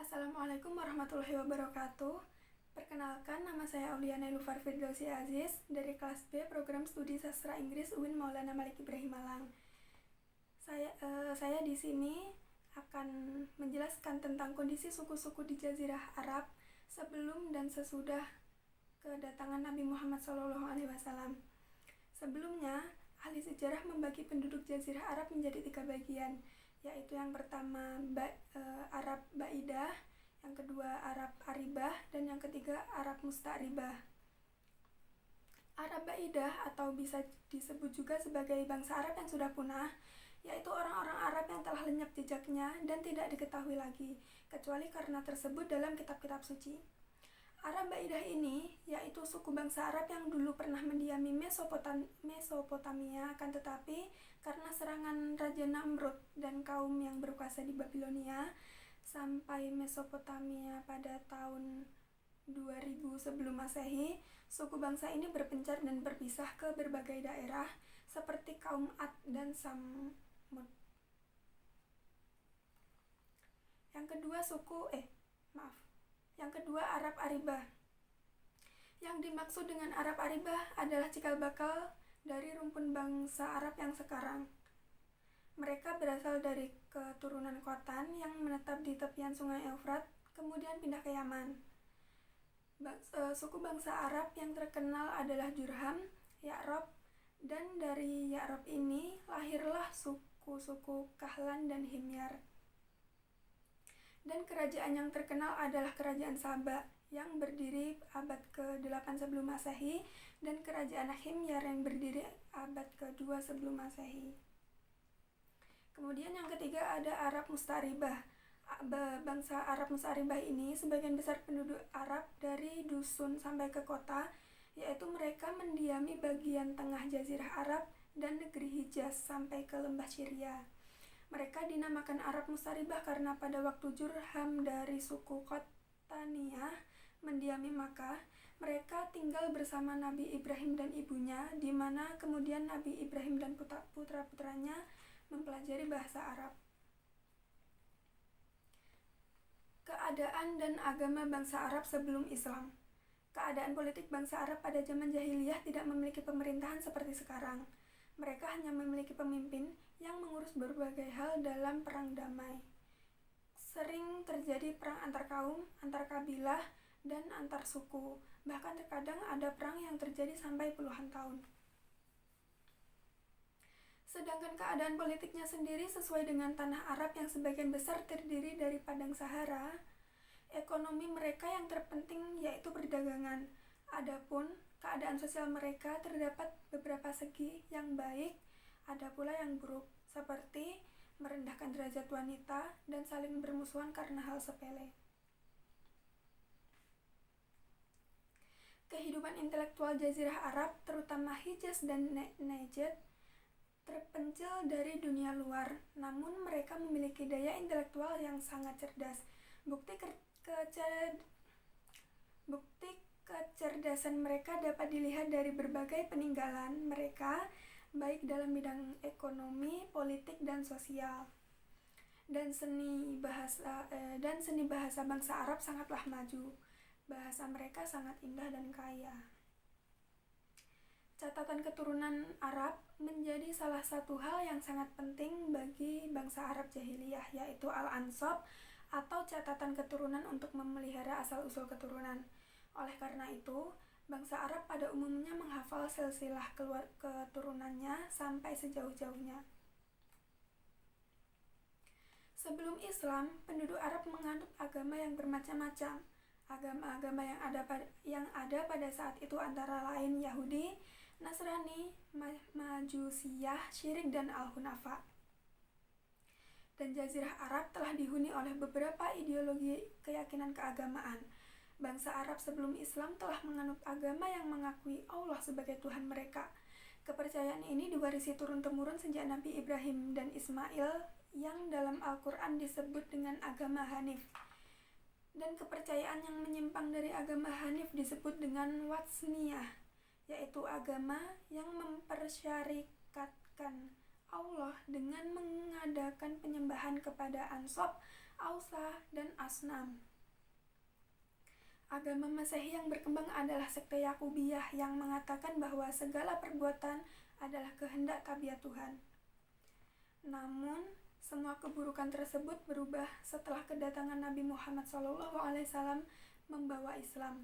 Assalamualaikum warahmatullahi wabarakatuh. Perkenalkan, nama saya Aulia Nailufar Firdausi Aziz dari kelas B Program Studi Sastra Inggris UIN Maulana Malik Ibrahim Malang. Saya di sini akan menjelaskan tentang kondisi suku-suku di Jazirah Arab sebelum dan sesudah kedatangan Nabi Muhammad SAW. Sebelumnya, ahli sejarah membagi penduduk Jazirah Arab menjadi 3 bagian, yaitu yang pertama Arab Ba'idah, yang kedua Arab Aribah, dan yang ketiga Arab Musta'ribah. Arab Ba'idah atau bisa disebut juga sebagai bangsa Arab yang sudah punah, yaitu orang-orang Arab yang telah lenyap jejaknya dan tidak diketahui lagi, kecuali karena tersebut dalam kitab-kitab suci. Arab Ba'idah ini yaitu suku bangsa Arab yang dulu pernah mendiami Mesopotamia, akan tetapi karena serangan Raja Namrud dan kaum yang berkuasa di Babilonia sampai Mesopotamia pada tahun 2000 sebelum Masehi, suku bangsa ini berpencar dan berpisah ke berbagai daerah seperti kaum Ad dan Samud. Yang kedua Arab Aribah. Yang dimaksud dengan Arab Aribah adalah cikal bakal dari rumpun bangsa Arab yang sekarang. Mereka berasal dari keturunan Khotan yang menetap di tepian sungai Eufrat, kemudian pindah ke Yaman. Suku bangsa Arab yang terkenal adalah Jurham, Ya'rob, dan dari Ya'rob ini lahirlah suku-suku Kahlan dan Himyar. Dan kerajaan yang terkenal adalah kerajaan Saba yang berdiri abad ke-8 sebelum Masehi dan kerajaan Himyar yang berdiri abad ke-2 sebelum Masehi. Kemudian yang ketiga ada Arab Musta'ribah. Bangsa Arab Musta'ribah ini sebagian besar penduduk Arab dari dusun sampai ke kota, yaitu mereka mendiami bagian tengah Jazirah Arab dan negeri Hijaz sampai ke lembah Syria. Mereka dinamakan Arab Musta'ribah karena pada waktu Jurham dari suku Khotaniyah mendiami Makkah, mereka tinggal bersama Nabi Ibrahim dan ibunya, di mana kemudian Nabi Ibrahim dan putra-putranya mempelajari bahasa Arab. Keadaan dan agama bangsa Arab sebelum Islam. Keadaan politik bangsa Arab pada zaman jahiliyah tidak memiliki pemerintahan seperti sekarang. Mereka hanya memiliki pemimpin yang mengurus berbagai hal dalam perang damai. Sering terjadi perang antar kaum, antar kabilah, dan antar suku. Bahkan terkadang ada perang yang terjadi sampai puluhan tahun. Sedangkan keadaan politiknya sendiri sesuai dengan tanah Arab yang sebagian besar terdiri dari padang Sahara, ekonomi mereka yang terpenting yaitu perdagangan. Adapun keadaan sosial mereka terdapat beberapa segi yang baik, ada pula yang buruk, seperti merendahkan derajat wanita dan saling bermusuhan karena hal sepele. Kehidupan intelektual Jazirah Arab, terutama Hijaz dan Najd, terpencil dari dunia luar, namun mereka memiliki daya intelektual yang sangat cerdas. Bukti kecerdasan mereka dapat dilihat dari berbagai peninggalan mereka, baik dalam bidang ekonomi, politik, dan sosial. Dan seni bahasa bangsa Arab sangatlah maju. Bahasa mereka sangat indah dan kaya. Catatan keturunan Arab menjadi salah satu hal yang sangat penting bagi bangsa Arab jahiliyah, yaitu Al-Ansab atau catatan keturunan untuk memelihara asal-usul keturunan. Oleh karena itu, bangsa Arab pada umumnya menghafal silsilah keturunannya sampai sejauh-jauhnya. Sebelum Islam, penduduk Arab menganut agama yang bermacam-macam. Agama-agama yang ada pada saat itu antara lain Yahudi, Nasrani, Majusiyah, Syirik, dan Al-Hunafa. Dan Jazirah Arab telah dihuni oleh beberapa ideologi keyakinan keagamaan. Bangsa Arab sebelum Islam telah menganut agama yang mengakui Allah sebagai Tuhan mereka. Kepercayaan ini diwarisi turun-temurun sejak Nabi Ibrahim dan Ismail yang dalam Al-Quran disebut dengan agama Hanif. Dan kepercayaan yang menyimpang dari agama Hanif disebut dengan Wathniyah, yaitu agama yang mempersyarikatkan Allah dengan mengadakan penyembahan kepada ansab Ausa, dan Asnam. Agama Masehi yang berkembang adalah sekte Yakubiyah yang mengatakan bahwa segala perbuatan adalah kehendak tabiat Tuhan. Namun, semua keburukan tersebut berubah setelah kedatangan Nabi Muhammad SAW membawa Islam.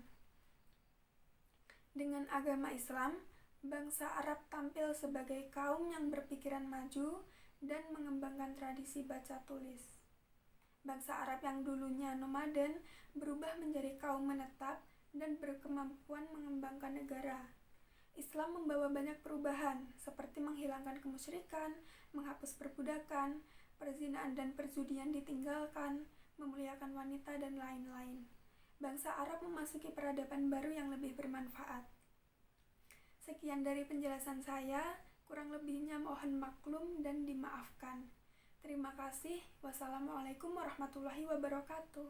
Dengan agama Islam, bangsa Arab tampil sebagai kaum yang berpikiran maju dan mengembangkan tradisi baca tulis. Bangsa Arab yang dulunya nomaden berubah menjadi kaum menetap dan berkemampuan mengembangkan negara. Islam membawa banyak perubahan, seperti menghilangkan kemusyrikan, menghapus perbudakan, perzinaan dan perjudian ditinggalkan, memuliakan wanita, dan lain-lain. Bangsa Arab memasuki peradaban baru yang lebih bermanfaat. Sekian dari penjelasan saya, kurang lebihnya mohon maklum dan dimaafkan. Terima kasih. Wassalamualaikum warahmatullahi wabarakatuh.